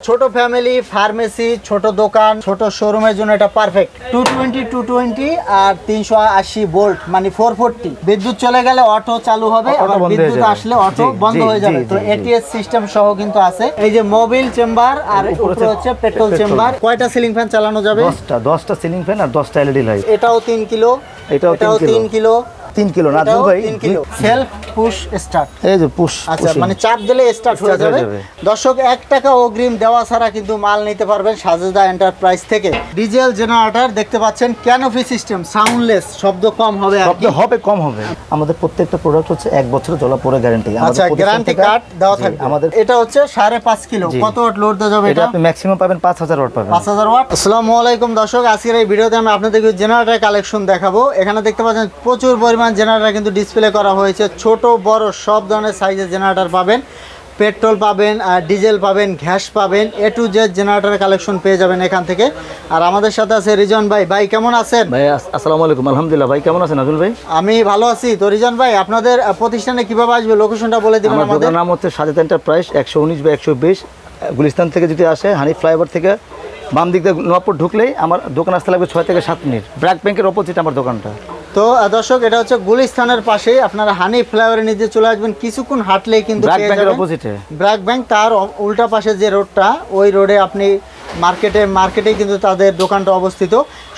ছোট family, pharmacy, ছোট দোকান, ছোট শোরুমের জন্য এটা পারফেক্ট। 220 আর 380 ভোল্ট মানে 440। বিদ্যুৎ চলে গেলে অটো চালু হবে, আবার বিদ্যুৎ আসলে অটো বন্ধ হয়ে যাবে। তো এটিএস সিস্টেম সহ কিন্তু আছে। এই যে মোবিল চেম্বার আর উপরে হচ্ছে পেট্রোল চেম্বার। কয়টা সিলিং ফ্যান চালানো যাবে? 10টা সিলিং ফ্যান আর 10টা এলইডি লাইট। এটাও 3 কিলো, এটাও 3 কিলো। 3 কিলো না দুল ভাই, 3 কিলো। Self push start. এই যে পুশ, আচ্ছা মানে চাপ দিলে স্টার্ট হয়ে যাবে। দর্শক 1 টাকা অগ্রিম দেওয়া ছাড়া কিন্তু মাল নিতে পারবেন সাজেদা এন্টারপ্রাইজ থেকে। ডিজেল জেনারেটর দেখতে পাচ্ছেন, ক্যানোপি সিস্টেম, সাউন্ডলেস, শব্দ কম হবে আর শব্দ হবে কম হবে। আমাদের প্রত্যেকটা প্রোডাক্ট হচ্ছে 1 বছরের জ্বলা-পোড়া গ্যারান্টি। আচ্ছা গ্যারান্টি কার্ড দেওয়া থাকবে। আমাদের এটা হচ্ছে 5.5 কিলো। কত ওয়াট লোড দেওয়া যাবে এটা? আপনি ম্যাক্সিমাম পাবেন 5000 ওয়াট পাবেন। 5000 ওয়াট। আসসালামু আলাইকুম দর্শক, আজকের এই ভিডিওতে আমি আপনাদেরকে জেনারেটর কালেকশন দেখাবো। এখানে দেখতে পাচ্ছেন প্রচুর পরিমাণ জেনারেটর কিন্তু ডিসপ্লে করা হয়েছে। ছোট বড় সব ধরনের সাইজের জেনারেটর পাবেন। পেট্রোল পাবেন, আর ডিজেল পাবেন, গ্যাস পাবেন, এ টু জেড জেনারেটরের কালেকশন পেয়ে যাবেন এখান থেকে। আর আমাদের সাথে আছে রিজন ভাই। ভাই কেমন আছেন? ভাই আসসালামু আলাইকুম। আলহামদুলিল্লাহ। ভাই কেমন আছেন আজুল ভাই? আমি ভালো আছি। তো রিজন ভাই, আপনাদের প্রতিষ্ঠানে কিভাবে আসবে, লোকেশনটা বলে দিবেন আমাদের। আমাদের নাম হচ্ছে সাজেদা এন্টারপ্রাইজ, 119 বা 120 গুলিস্তান থেকে যদি আসে, হানি ফ্লাইওভার থেকে বাম দিক দিয়ে নবাবপুর ঢুকলেই আমার দোকান আসতে লাগবে 6 থেকে 7 মিনিট। ব্র্যাক ব্যাংকের অপোজিট আমার দোকানটা। তো দর্শক এটা হচ্ছে গুলিস্তানের পাশেই, আপনারা হানি ফ্লাইওভারের নিচে চলে আসবেন, কিছুক্ষণ হাঁটলেই কিন্তু ব্র্যাক পেয়ে ব্যাংকের যাবেন অপোজিটে। ব্র্যাক ব্যাংক, তার উল্টা পাশে যে রোডটা, ওই রোডে আপনি মার্কেটেই কিন্তু তাদের দোকানটা অবস্থিত।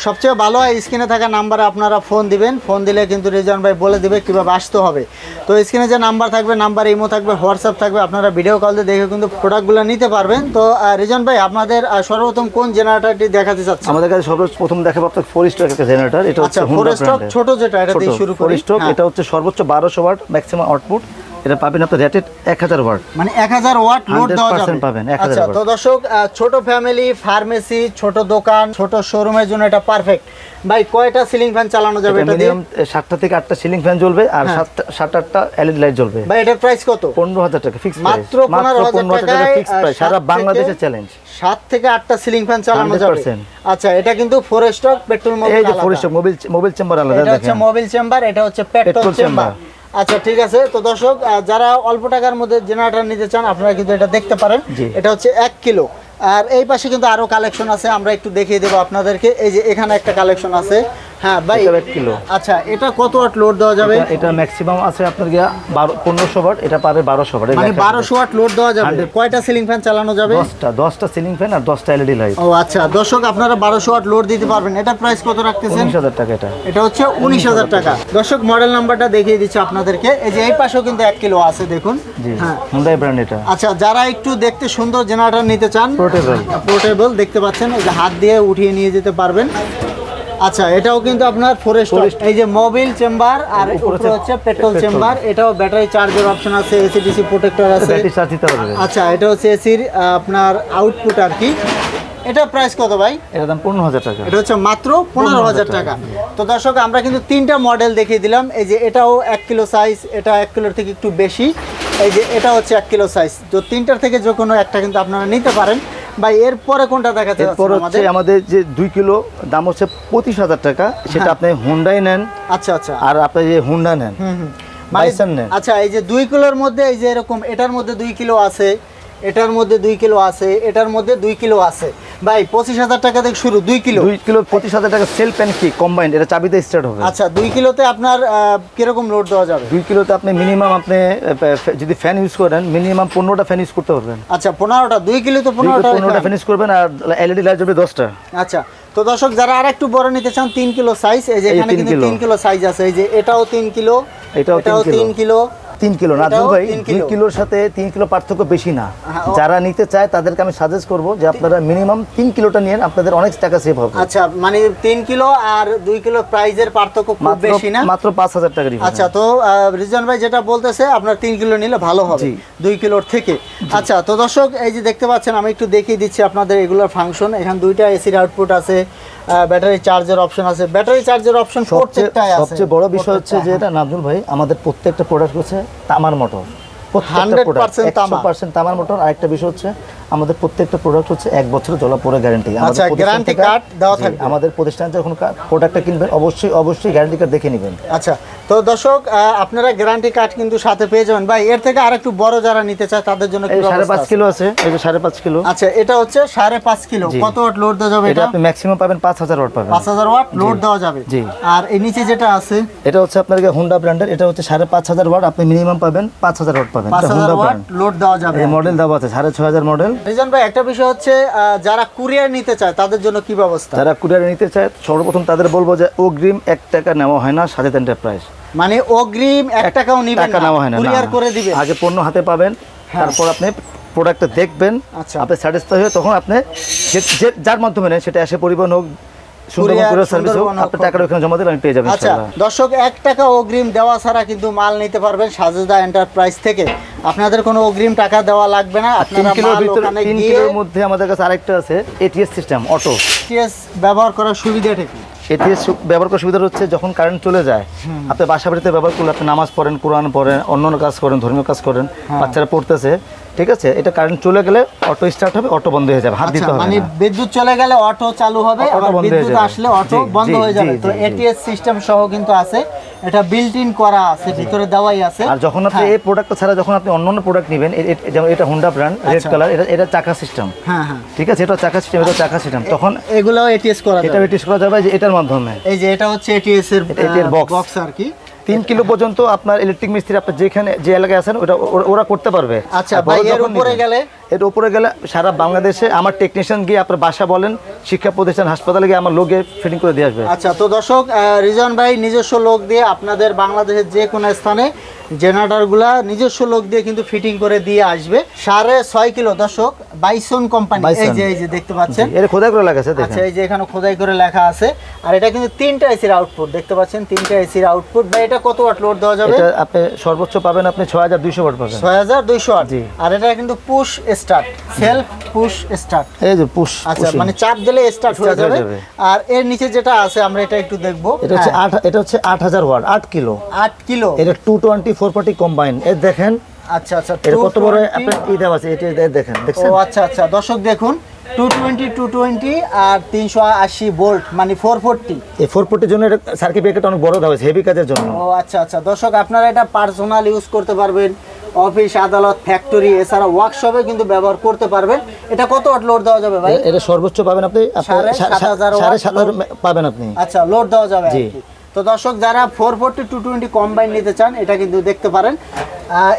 সবচেয়ে ভালো হয় স্ক্রিনে থাকা নাম্বারে আপনারা ফোন দিবেন। ফোন দিলে কিন্তু রিজন ভাই বলে দিবে কীভাবে আসতে হবে। তো স্ক্রিনে যে নাম্বার থাকবে, নাম্বার ইমো থাকবে, হোয়াটসঅ্যাপ থাকবে, আপনারা ভিডিও কল দিয়ে দেখে কিন্তু প্রোডাক্টগুলো নিতে পারবেন। তো রিজন ভাই, আপনাদের সর্বপ্রথম কোন জেনারেটরটি দেখাতে চাচ্ছেন? আমাদের কাছে সর্বপ্রথম দেখাবো আপনার 4 স্ট্রোক একটা জেনারেটর। এটা হচ্ছে হুন্ডা ব্র্যান্ডের ছোট যেটা, এটা দিয়ে শুরু করি। 4 স্ট্রোক, এটা হচ্ছে সর্বোচ্চ 1200 ওয়াট ম্যাক্সিমাম আউটপুট। এটা পাবেন আপনার রেটেড 1000 ওয়াট, মানে 1000 ওয়াট লোড দেওয়া যাবে। 100% পাবেন 1000 আচ্ছা ওয়াট। তো দর্শক, ছোট ফ্যামিলি, ফার্মেসি, ছোট দোকান, ছোট শোরুমের জন্য এটা পারফেক্ট। ভাই কয়টা সিলিং ফ্যান চালানো যাবে এটা দিয়ে? মিনিমাম 7টা থেকে 8টা সিলিং ফ্যান জ্বলবে আর 7-8টা এলইডি লাইট জ্বলবে। ভাই এটার প্রাইস কত? 15000 টাকা ফিক্স প্রাইস। মাত্র 15000 টাকা ফিক্স প্রাইস, সারা বাংলাদেশে চ্যালেঞ্জ। 7 থেকে 8টা সিলিং ফ্যান চালানো যাবে। 100%। আচ্ছা এটা কিন্তু 4 স্টক পেট্রোল মোবিল এই যে আলাদা। 4 স্টক মোবিল চেম্বার আলাদা এটা হচ্ছে দেখেন। মোবিল চেম্বার, এটা হচ্ছে পেট্রোল চেম্বার। আচ্ছা ঠিক আছে। তো দর্শক, যারা অল্প টাকার মধ্যে জেনারেটর নিতে চান, আপনারা কিন্তু এটা দেখতে পারেন। এটা হচ্ছে 1 কিলো। আর এই পাশে কিন্তু আরো কালেকশন আছে, আমরা একটু দেখিয়ে দেবো আপনাদেরকে। এই যে এখানে একটা কালেকশন আছে। হ্যাঁ ভাই, 1 কিলো। আচ্ছা এটা কত ওয়াট লোড দেওয়া যাবে? এটা ম্যাক্সিমাম আছে আপনার 1500 ওয়াট, এটা পাবে 1200 ওয়াট। মানে 1200 ওয়াট লোড দেওয়া যাবে। কয়টা সিলিং ফ্যান চালানো যাবে? 10টা সিলিং ফ্যান আর 10টা এলইডি লাইট। ও আচ্ছা দর্শক, আপনারা 1200 ওয়াট লোড দিতে পারবেন। এটার প্রাইস কত রাখতেছেন? 19000 টাকা। এটা হচ্ছে 19000 টাকা। দর্শক মডেল নাম্বারটা দেখিয়ে দিচ্ছি আপনাদেরকে। এই যে এই পাশেও কিন্তু 1 কিলো আছে, দেখুন। হ্যাঁ হুন্ডাই ব্র্যান্ড এটা। আচ্ছা যারা একটু দেখতে সুন্দর জেনারেটর নিতে চান, পোর্টেবল দেখতে পাচ্ছেন, এই যে হাত দিয়ে উঠিয়ে নিয়ে যেতে পারবেন। আচ্ছা এটাও কিন্তু আপনার 4 স্টক। এই যে মোবিল চেম্বার আর উপরে হচ্ছে পেট্রোল চেম্বার। এটাও ব্যাটারি চার্জের অপশন আছে, এসি-ডিসি প্রোটেক্টর আছে। ব্যাটারি চার্জ দিতে পারবে। আচ্ছা এটা হচ্ছে এসির আপনার আউটপুট আর কি। এটা প্রাইস কত ভাই? এর দাম 15000 টাকা। এটা হচ্ছে মাত্র 15000 টাকা। তো দর্শক আমরা কিন্তু 3টা মডেল দেখিয়ে দিলাম। এই যে এটাও 1 কিলো সাইজ, এটা 1 কিলোর থেকে একটু বেশি। এই যে এটা হচ্ছে 1 কিলো সাইজ। তো 3টার থেকে যে কোনো একটা কিন্তু আপনারা নিতে পারেন। ভাই এরপরে কোনটা দেখাতে এরপর হচ্ছে আমাদের যে 2 কিলো দাম হচ্ছে 25000 টাকা, সেটা আপনি হুন্ডাই নেন। আচ্ছা আচ্ছা। আর আপনি যে হুন্ডা নেন, বাইসন নেন। আচ্ছা এই যে 2 কিলোর মধ্যে এই যে এরকম, এটার মধ্যে 2 কিলো আছে, এটার মধ্যে 2 কিলো আছে, এটার মধ্যে 2 কিলো আছে। ভাই 25000 টাকা থেকে শুরু 2 কিলো। 2 কিলো 25000 টাকা সেলফ এন্ড কি কম্বাইন্ড, এটা চাবিতে স্টার্ট হবে। আচ্ছা 2 কিলোতে আপনার কিরকম লোড দেওয়া যাবে? 2 কিলোতে আপনি মিনিমাম আপনি যদি ফ্যান ইউজ করেন, মিনিমাম 15টা ফ্যান ইউজ করতে পারবেন। আচ্ছা 15টা, 2 কিলোতে 15টা ফ্যান ইউজ করবেন আর এলইডি লাইট জ্বলবে 10টা। আচ্ছা তো দর্শক, যারা আর একটু বড় নিতে চান 3 কিলো সাইজ, এই যে এখানে কিন্তু 3 কিলো সাইজ আছে। এই যে এটাও 3 কিলো, এটাও 3 কিলো। 3 কিলো না এটাও ভাই, 3 2 কিলোর সাথে 3 কিলো পার্থক্য বেশি না। যারা নিতে চায় তাদেরকে আমি সাজেস্ট করব যে আপনারা মিনিমাম 3 কিলোটা নিন, আপনাদের অনেক টাকা সেভ হবে। আচ্ছা মানে 3 কিলো আর 2 কিলো প্রাইজের পার্থক্য খুব বেশি না, মাত্র 5000 টাকা ডিফারেন্স। আচ্ছা তো রিজন ভাই যেটা বলতেছে, আপনার 3 কিলো নিলে ভালো হবে 2 কিলোর থেকে। আচ্ছা তো দর্শক, এই যে দেখতে পাচ্ছেন, আমি একটু দেখিয়ে দিচ্ছি আপনাদের এগুলোর ফাংশন। এখানে 2টা এসির আউটপুট আছে, ব্যাটারি চার্জের অপশন আছে। ব্যাটারি চার্জের অপশন প্রত্যেকটাই আছে। সবচেয়ে বড় বিষয় হচ্ছে যে এটা নাজমুল ভাই, আমাদের প্রত্যেকটা প্রোডাক্ট হচ্ছে তামার মোটর। 100% তামার মোটর। আরেকটা বিষয় হচ্ছে আমাদের প্রত্যেকটা প্রোডাক্ট হচ্ছে 1 বছরের জ্বলা-পোড়া গ্যারান্টি। আচ্ছা, গ্যারান্টি কার্ড দেওয়া থাকবে। আমাদের প্রতিষ্ঠানে যখন প্রোডাক্টটা কিনবেন অবশ্যই গ্যারান্টি কার্ড দেখে নেবেন। আচ্ছা, তো দর্শক আপনারা গ্যারান্টি কার্ড কিন্তু সাথে পেয়ে যাবেন। ভাই এর থেকে আরেকটু বড় যারা নিতে চায় তাদের জন্য কি ব্যবস্থা আছে? 5.5 কিলো আছে, এই যে 5.5 কিলো। আচ্ছা, এটা হচ্ছে 5.5 কিলো। কত ওয়াট লোড দেওয়া যাবে এটা? আপনি ম্যাক্সিমাম পাবেন 5000 ওয়াট পাবেন। 5000 ওয়াট লোড দেওয়া যাবে। জি। আর এই নিচে যেটা আছে এটা হচ্ছে আপনার হোন্ডা ব্র্যান্ডের, এটা হচ্ছে 5500 ওয়াট, আপনি মিনিমাম পাবেন 5000 ওয়াট পাবেন। এটা 5000 হোন্ডা ওয়াট ব্র্যান্ড, লোড দেওয়া যাবে। এই মডেল দেওয়া আছে 6500 মডেল। রিজন ভাই একটা বিষয় হচ্ছে যারা কুরিয়ার নিতে চায় তাদের জন্য কি ব্যবস্থা? যারা কুরিয়ার নিতে চায় সর্বপ্রথম তাদের বলবো যে অগ্রিম 1 টাকা নেওয়া হয় না সাথে এন্টারপ্রাইজ। মানে অগ্রিম 1 টাকাও নিবেন টাকা নেওয়া হয় না, কুরিয়ার করে দিবেন। আগে পণ্য হাতে পাবেন, তারপর আপনি প্রোডাক্টটা দেখবেন, আচ্ছা। আপনি স্যাটিসফাই হয়ে তখন আপনি যার মাধ্যমে নেন, সেটা এসে পরিবহন হোক, সুন্দরবন কুরিয়ার সার্ভিস হোক, আপনি টাকাটা ওখানে জমা দিলে আমি পেয়ে যাবেন আচ্ছা ইনশাআল্লাহ। দর্শক 1 টাকা অগ্রিম দেওয়া ছাড়া কিন্তু মাল নিতে পারবেন সাজেদা এন্টারপ্রাইজ থেকে। আপনাদের কোনো অগ্রিম টাকা দেওয়া লাগবে না। 3 আপনারা কিলোর মাল ভিতরে ওখানে 3 গিয়ে কিলোর মধ্যে আমাদের কাছে আরেকটা আছে এটিএস সিস্টেম অটো। টিএস ব্যবহার করার সুবিধাটা কি? এটিএস ব্যবহার করার সুবিধা হচ্ছে যখন কারেন্ট চলে যায়, আপনি বাসা বাড়িতে ব্যবহার করলে আপনি নামাজ পড়েন, কোরআন পড়েন, অন্যান্য কাজ করেন, ধর্মীয় কাজ করেন, বাচ্চারা পড়তেছে, ঠিক আছে, এটা কারেন্ট চলে গেলে অটো স্টার্ট হবে, অটো বন্ধ হয়ে যাবে, হাত দিতে হবে মানে না। বিদ্যুৎ চলে গেলে অটো চালু হবে, অটো আবার বন্ধ হয়ে বিদ্যুৎ যাবে। আসলে অটো জি, বন্ধ জি, হয়ে যাবে। জি, তো জি, জি। এটিএস সিস্টেম সহ কিন্তু আছে, এটা বিল্ট ইন করা আছে, ভিতরে দেওয়াই আছে। আর যখন আপনি এই প্রোডাক্টটা ছাড়া যখন আপনি অন্যান্য প্রোডাক্ট নেবেন, যেমন এটা হোন্ডা ব্র্যান্ড রেড কালার, এটা চাকা সিস্টেম, হ্যাঁ হ্যাঁ, ঠিক আছে, এটা চাকা সিস্টেম, এটা চাকা সিস্টেম, তখন এগুলাও এটিএস করা এটা যাবে। এটিএস করা যাবে যে এটার মাধ্যমে। এই যে এটা হচ্ছে এটিএস এর এর বক্স বক্স আর কি। 3 কিলো পর্যন্ত আপনার ইলেকট্রিক মিস্ত্রি আপনার যেখানে যে এলাকায় আছেন ওরা করতে পারবে। আচ্ছা আর বড় ভাই, এর যখন উপরে নিবেন, গেলে এর উপরে গেলে সারা বাংলাদেশে আমার টেকনিশিয়ান গিয়ে আপনার বাসা বলেন, শিক্ষা প্রতিষ্ঠান, হাসপাতালে গিয়ে আমার লোক গিয়ে ফিটিং করে দিয়ে আসবে। আচ্ছা, তো দর্শক রিজন ভাই নিজস্ব লোক দিয়ে আপনাদের বাংলাদেশের যে কোনো স্থানে জেনারেটরগুলা নিজস্ব লোক দিয়ে কিন্তু ফিটিং করে দিয়ে আসবে। 6.5 কিলো দর্শক, বাইসন কোম্পানি। এই যে দেখতে পাচ্ছেন, এর খোদাই করে লাগাছে দেখেন। আচ্ছা, এই যে এখানে খোদাই করে লেখা আছে। আর এটা কিন্তু 3টা এসির আউটপুট দেখতে পাচ্ছেন, 3টা এসির আউটপুট। ভাই এটা কত ওয়াট লোড দেওয়া যাবে? এটা আপনি সর্বোচ্চ পাবেন আপনি 6200 ওয়াট পাবেন। 6200 ওয়াট। জি। আর এটা কিন্তু push start, self push start. এই যে পুশ, আচ্ছা, মানে চাপ দিলে স্টার্ট হয়ে Start হয়ে যাবে। যাবে। আর এর নিচে যেটা আছে আমরা এটা একটু দেখবো। এটা হচ্ছে 8000 ওয়াট, 8 কিলো। 8 কিলো। এটা 220 440 কম্বাইন। এর দেখেন আচ্ছা আচ্ছা, এটা কত বড় 220 আপনার এই দেওয়া আছে, এটা দেখেন, ও দেখছেন? আচ্ছা আচ্ছা, দর্শক দেখুন 220 আর 380 ভোল্ট মানে 440। এই 440 জন্য এটা সার্কিট ব্রেকারটা অনেক বড় দেওয়া আছে হেভি কাজের জন্য। ও আচ্ছা আচ্ছা, দর্শক আপনারা এটা পার্সোনাল ইউজ করতে পারবেন, অফিস, আদালত, ফ্যাক্টরি, এছাড়া ওয়ার্কশপে কিন্তু ব্যবহার করতে পারবেন। এটা কত ওয়াট লোড দেওয়া যাবে ভাই? এটা সর্বোচ্চ পাবেন আপনি 7500 ওয়াট 7500 পাবেন আপনি। আচ্ছা, লোড দেওয়া যাবে আর জি। কি। তো দর্শক যারা 440 220 কম্বাইন নিতে চান এটা কিন্তু দেখতে পারেন।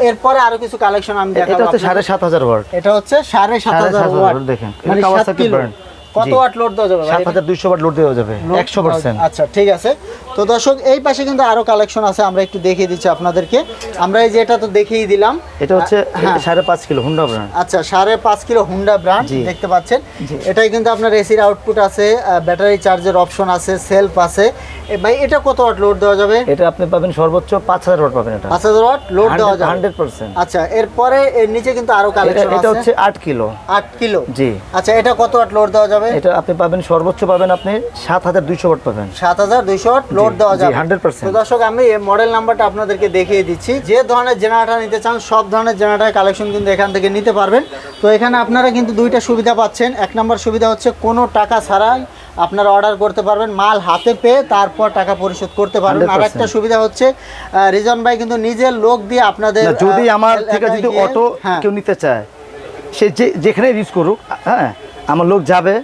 এরপরে আরো কিছু কালেকশন আমি দেখাবো। এটা হচ্ছে আপনাদের। 7500 ওয়াট। এটা হচ্ছে 7500 ওয়াট দেখেন, মানে এটা 7 কাওয়াসাকি কিলো। ব্র্যান্ড। কত জি। ওয়াট লোড দেওয়া যাবে ভাই? 7200 ওয়াট লোড দেওয়া যাবে 100%। আচ্ছা ঠিক আছে। তো দর্শক এই পাশে কিন্তু আরো কালেকশন আছে, আমরা একটু দেখিয়ে দিচ্ছি আপনাদেরকে। আমরা এই যে এটা তো দেখিয়ে দিলাম, এটা হচ্ছে হ্যাঁ। 5.5 কিলো হোন্ডা ব্র্যান্ড। আচ্ছা 5.5 কিলো হুন্ডা ব্র্যান্ড জি। দেখতে পাচ্ছেন। এটাই কিন্তু আপনার এসির আউটপুট আছে, ব্যাটারি চার্জের অপশন আছে, সেলফ আছে। ভাই এটা কত ওয়াট লোড দেওয়া যাবে? এটা আপনি পাবেন সর্বোচ্চ 5000 ওয়াট পাবেন। এটা 5000 ওয়াট লোড দেওয়া যাবে 100%। আচ্ছা, এরপরে এর নিচে কিন্তু আরো কালেকশন আছে। এটা হচ্ছে 8 কিলো। 8 কিলো। জি। আচ্ছা, এটা কত ওয়াট লোড দেওয়া যাবে? এটা আপনি পাবেন সর্বোচ্চ পাবেন আপনি 7200 ওয়াট পাবেন। 7200 ওয়াট লোড দেওয়া জি, যাবে 100%। তো দর্শক আমি এই মডেল নাম্বারটা আপনাদেরকে দেখিয়ে দিচ্ছি। যে ধরনের জেনারেটর নিতে চান সব ধরনের জেনারেটর কালেকশন কিন্তু এখান থেকে নিতে পারবেন। তো এখানে আপনারা কিন্তু দুইটা সুবিধা পাচ্ছেন। 1 নম্বর সুবিধা হচ্ছে কোনো টাকা ছাড়াই আপনারা অর্ডার করতে পারবেন, মাল হাতে পেয়ে তারপর টাকা পরিশোধ করতে পারবেন। আর 100%। একটা সুবিধা হচ্ছে রিজন ভাই কিন্তু নিজের লোক দিয়ে আপনাদের না, যদি আমার থেকে এলাকায় যদি গিয়ে- অটো হ্যাঁ। কেউ নিতে চায়, সে যেখানে ইউজ করুক, হ্যাঁ, আমার লোক যাবে,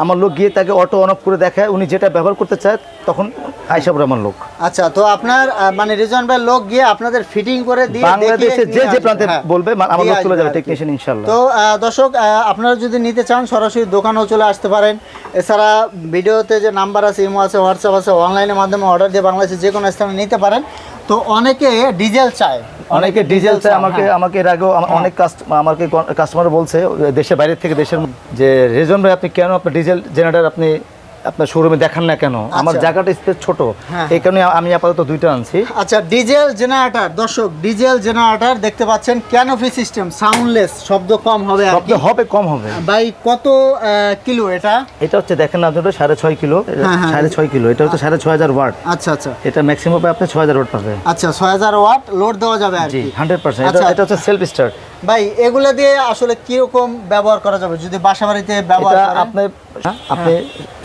আমার লোক গিয়ে তাকে অটো অন অফ করে দেখায়, উনি যেটা ব্যবহার করতে চায় তখন আইসা পড়ে আমার লোক। আচ্ছা, তো আপনার মানে রিজন ভাই লোক গিয়ে আপনাদের ফিটিং করে দিয়ে বাংলাদেশে দেখিয়ে যে নিয়ে যে আসবে। প্রান্তে হ্যাঁ, বলবে আমার দিয়ে লোক চলে আসবে যাবে আর কি। টেকনিশিয়ান ইনশাআল্লাহ। তো দর্শক আপনারা যদি নিতে চান সরাসরি দোকানেও চলে আসতে পারেন। এছাড়া ভিডিওতে যে নাম্বার আছে, ইমো আছে, হোয়াটসঅ্যাপ আছে, অনলাইনের মাধ্যমে অর্ডার দিয়ে বাংলাদেশে যে কোনো স্থানে নিতে পারেন। তো অনেকে ডিজেল চায়, অনেকে ডিজেল চায়। হ্যাঁ। আমাকে এর আগেও অনেক আমাকে কাস্টমার বলছে দেশের বাইরে থেকে দেশের যে রেজন ভাই আপনি কেন আপনার ডিজেল জেনারেটর আপনি আপনার শোরুমে দেখান না কেন? আমার জায়গাটা স্পেস ছোট, হ্যাঁ। এই কারণে আমি আপাতত দুইটা আনছি। আচ্ছা, ডিজেল জেনারেটর দর্শক, ডিজেল জেনারেটর দেখতে পাচ্ছেন, ক্যানোপি সিস্টেম, সাউন্ডলেস, শব্দ কম হবে আর শব্দ কি। হবে কম হবে। ভাই কত কিলো এটা? এটা হচ্ছে দেখেন না, আপনার 6.5 কিলো, হ্যাঁ, হ্যাঁ। 6.5 কিলো। এটা হচ্ছে 6500 ওয়াট। আচ্ছা আচ্ছা এটা ম্যাক্সিমাম আপনি 6000 ওয়াট পাবে। আচ্ছা, 6000 ওয়াট লোড দেওয়া যাবে আর জি, কি। 100%। আচ্ছা। এটা হচ্ছে সেলফ স্টার্ট, ভাই এগুলা দিয়ে আসলে কিরকম ব্যবহার করা যাবে যদি বাসা বাড়িতে ব্যবহার এটা করেন? আপনি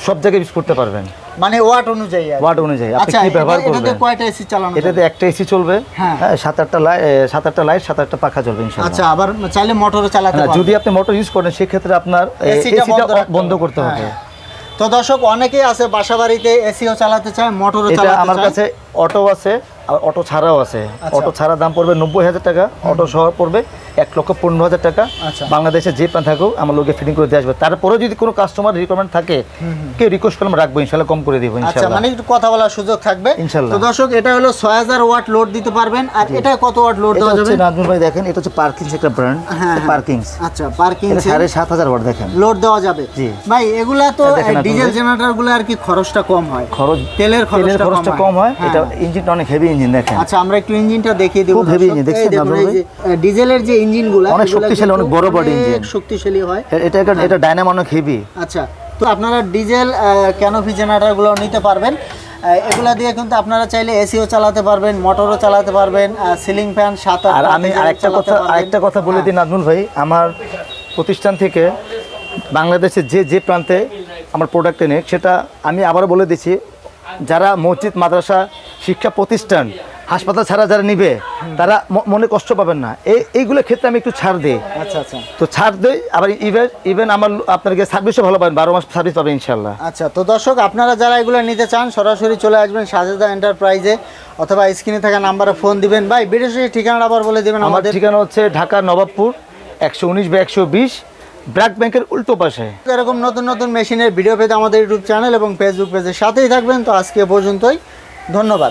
সব জায়গায় ইউজ করতে পারবেন, মানে ওয়াট অনুযায়ী আর কি। ওয়াট অনুযায়ী আপনি আচ্ছা কি ব্যবহার এটাতে করবেন। কয়টা এসি চালানো যাবে? এটাতে একটা এসি চলবে, হ্যাঁ। 7-8টা লাইট 7-8টা পাখা চলবে ইনশাআল্লাহ। আচ্ছা আবার চাইলে মোটরও চালাতে হ্যাঁ, পারবেন। যদি আপনি মোটর ইউজ করেন সেক্ষেত্রে আপনার এসিটা এসিটা রাখতে বন্ধ হবে। করতে হবে। হ্যাঁ। তো দর্শক অনেকেই আছে বাসা বাড়িতে এসিও চালাতে চায়, মোটরও এটা চালাতে আমার চায়। কাছে অটো আছে আর অটো ছাড়াও আছে। আচ্ছা। অটো ছাড়া দাম পড়বে 90,000 টাকা, অটো সহ পড়বে 1,15,000 টাকা। আচ্ছা। বাংলাদেশে যে প্রান্ত থাকুক আমার লোকে ফিটিং করে দিয়ে আসবে। তারপরে যদি কোনো কাস্টমার রিকোয়ারমেন্ট থাকে কেউ রিকোয়েস্ট করলে আমরা রাখবো ইনশাআল্লাহ, কম করে দিব আচ্ছা ইনশাআল্লাহ। মানে একটু কথা বলার সুযোগ থাকবে ইনশাআল্লাহ। তো দর্শক এটা হলো 6000 ওয়াট লোড দিতে পারবেন, আর এটা কত ওয়াট লোড এটা দেওয়া যাবে? হচ্ছে নাজমুল ভাই দেখেন, এটা হচ্ছে পার্কিংস একটা ব্র্যান্ড, হ্যাঁ। পার্কিংস। আচ্ছা পার্কিং এটা 7,500 ওয়াট দেখেন। লোড দেওয়া যাবে। জি। ভাই এগুলা তো দেখেন আপনারা। ডিজেল জেনারেটর গুলো আর কি খরচটা কম হয়, খরচ তেলের খরচটা কম হয়। হ্যাঁ। এটা ইঞ্জিনটা অনেক হেভি ইঞ্জিন দেখেন। আচ্ছা আমরা একটু ইঞ্জিনটা দেখিয়ে দেব। খুব heavy engine, দেখছেন দেখুন আপনারা? এই যে ডিজেলের যে ইঞ্জিনগুলো অনেক শক্তিশালী, অনেক বড় body engine। শক্তিশালী হয়। এটা ডায়নামো অনেক হেভি। আচ্ছা তো আপনারা ডিজেল ক্যানোপি জেনারেটর গুলো নিতে পারবেন। এগুলা দিয়ে কিন্তু আপনারা চাইলে এসিও চালাতে পারবেন, মোটরও চালাতে পারবেন, সিলিং ফ্যান 7-8 আর আমি আরেকটা কথা বলে দিই নাজমুল ভাই, আমার প্রতিষ্ঠান থেকে বাংলাদেশের যে প্রান্তে আমার প্রোডাক্ট এনে, সেটা আমি আবারও বলে দিচ্ছি, যারা মসজিদ মাদ্রাসা শিক্ষা প্রতিষ্ঠান হাসপাতাল ছাড়া যারা নিবে তারা মনে কষ্ট পাবেন না। এইগুলোর ক্ষেত্রে আমি একটু ছাড় দিই। আচ্ছা আচ্ছা তো ছাড় দিই, আবার ইভেন আমার আপনাকে সার্ভিসও ভালো পাবেন, 12 মাস সার্ভিস পাবেন ইনশাল্লাহ। আচ্ছা তো দর্শক আপনারা যারা এগুলো নিতে চান সরাসরি চলে আসবেন সাজেদা এন্টারপ্রাইজে, অথবা স্ক্রিনে থাকা নাম্বারে ফোন দিবেন। ভাই বিদেশের ঠিকানাটা আবার বলে দিবেন আমার আমাদের। ঠিকানা হচ্ছে ঢাকা নবাবপুর 119/120 ব্র্যাক ব্যাংকের উল্টো পাশে। এরকম নতুন নতুন মেশিনের ভিডিও পেতে আমাদের ইউটিউব চ্যানেল এবং ফেসবুক পেজের সাথেই থাকবেন। তো আজকে পর্যন্তই, ধন্যবাদ।